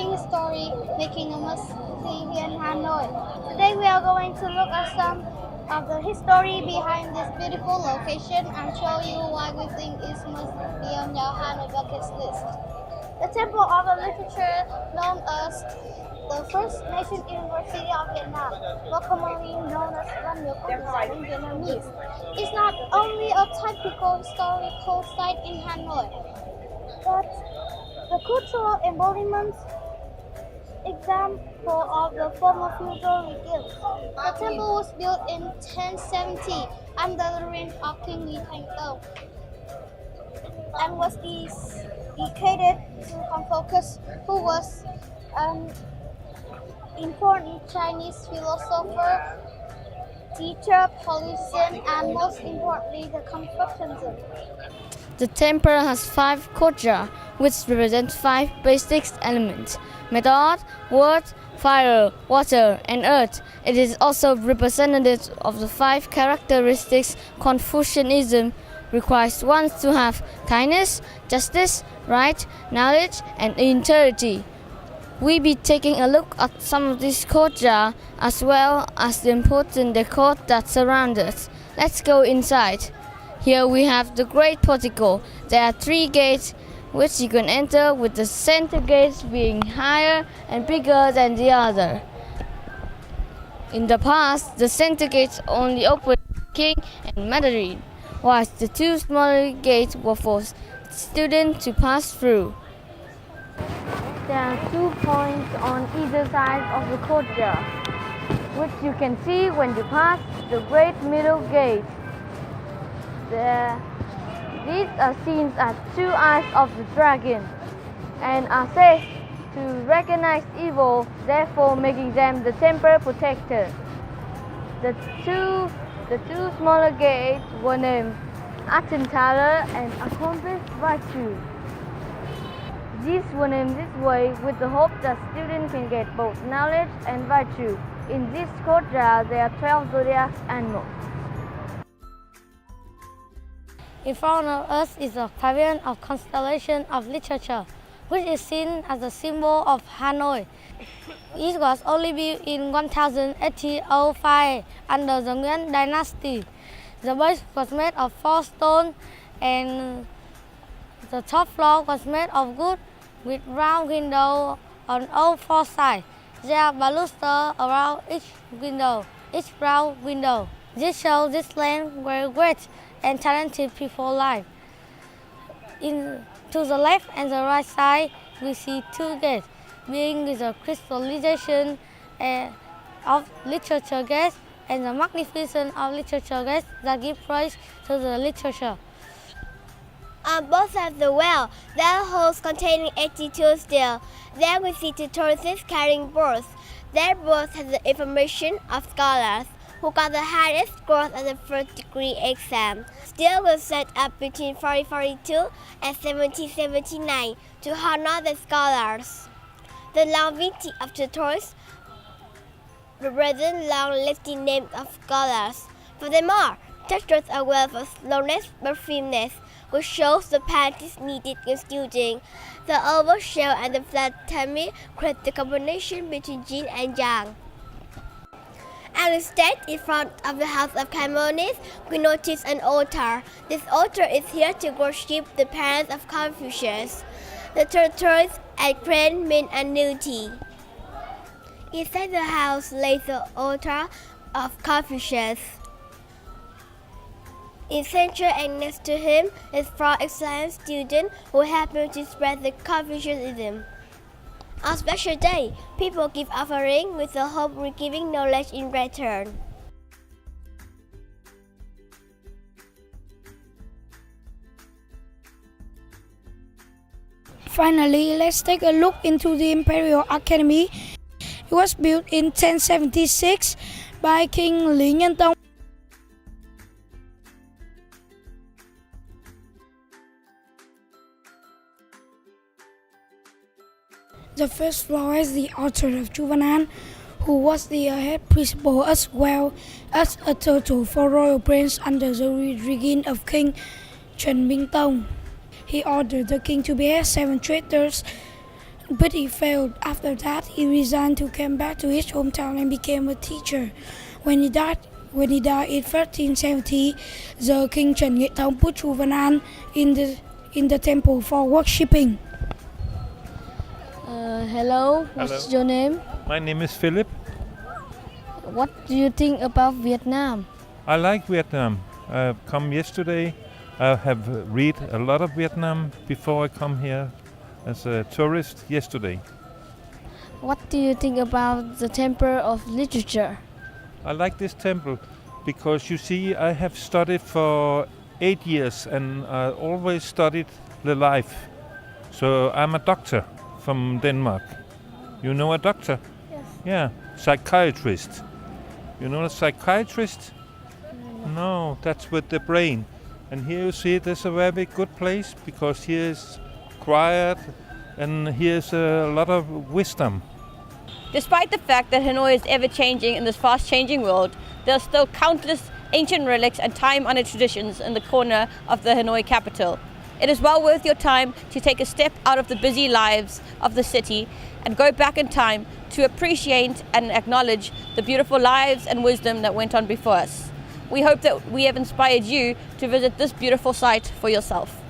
interesting history making a must-see here in Hanoi. Today we are going to look at some of the history behind this beautiful location and show you why we think it must be on your Hanoi bucket list. The Temple of the Literature, known as the First Nation University of Vietnam, more commonly known as Văn Miếu Quốc in Vietnamese, is not only a typical historical site in Hanoi, but the cultural embodiment example of the former feudal regime. The temple was built in 1070 under the reign of King Lý and was dedicated to Confucius, who was an important Chinese philosopher, teacher, politician, and most importantly, the Confucianism. The temple has 5 koja, which represent 5 basic elements: method, word, fire, water, and earth. It is also representative of the 5 characteristics Confucianism requires one to have: kindness, justice, right, knowledge, and integrity. We'll be taking a look at some of these koja as well as the important decor that surround us. Let's go inside. Here we have the great portico. There are 3 gates which you can enter, with the center gates being higher and bigger than the other. In the past, the center gates only opened for king and mandarin, whilst the 2 smaller gates were for students to pass through. There are 2 points on either side of the courtyard, which you can see when you pass the great middle gate. These are seen as 2 eyes of the dragon and are said to recognize evil, therefore making them the temple protector. The two smaller gates were named Attentaler and Accomplice Virtue. These were named this way with the hope that students can get both knowledge and virtue. In this courtyard, there are 12 zodiac animals. In front of us is a pavilion of constellation of literature, which is seen as a symbol of Hanoi. It was only built in 1805 under the Nguyen dynasty. The base was made of 4 stones and the top floor was made of wood with round windows on all 4 sides. There are balusters around each round window. This shows this land where great and talented people live. To the left and the right side, we see 2 gates, being the crystallization of literature gates and the magnificence of literature gates that give praise to the literature. On both sides of the well, there are holes containing 82 still. There we see 2 tourists carrying boards. Their boards have the information of scholars who got the highest scores at the first degree exam. Still was set up between 1442 and 1779 to honor the scholars. The longevity of the tourists represent long-lasting names of scholars. Furthermore, textures are well for slowness but firmness, which shows the practice needed in studying. The oval shell and the flat tummy create the combination between yin and yang. On the stage in front of the House of Communists, we notice an altar. This altar is here to worship the parents of Confucius. The tortoise and crane mean annuity. Inside the house lays the altar of Confucius. In center and next to him is 4 excellent students who help him to spread the Confucianism. On special day, people give offering with the hope of giving knowledge in return. Finally, let's take a look into the Imperial Academy. It was built in 1076 by King Lý Nhân Tông. The first floor is the altar of Chu Văn An, who was the head principal as well as a tutor for royal prince under the reign of King Trần Minh Tông. He ordered the king to behead 7 traitors but he failed. After that, he resigned to come back to his hometown and became a teacher. When he died in 1370, the king Trần Nghệ Tông put Chu Văn An in the temple for worshipping. Hello, what's your name? My name is Philip. What do you think about Vietnam? I like Vietnam. I've come yesterday. I have read a lot of Vietnam before I come here as a tourist yesterday. What do you think about the Temple of Literature? I like this temple because you see I have studied for 8 years and I always studied the life. So I'm a doctor from Denmark. You know a doctor? Yes. Yeah, psychiatrist. You know a psychiatrist? No, that's with the brain. And here you see there's a very good place because here is quiet and here's a lot of wisdom. Despite the fact that Hanoi is ever-changing in this fast-changing world, there are still countless ancient relics and time-honored traditions in the corner of the Hanoi capital. It is well worth your time to take a step out of the busy lives of the city and go back in time to appreciate and acknowledge the beautiful lives and wisdom that went on before us. We hope that we have inspired you to visit this beautiful site for yourself.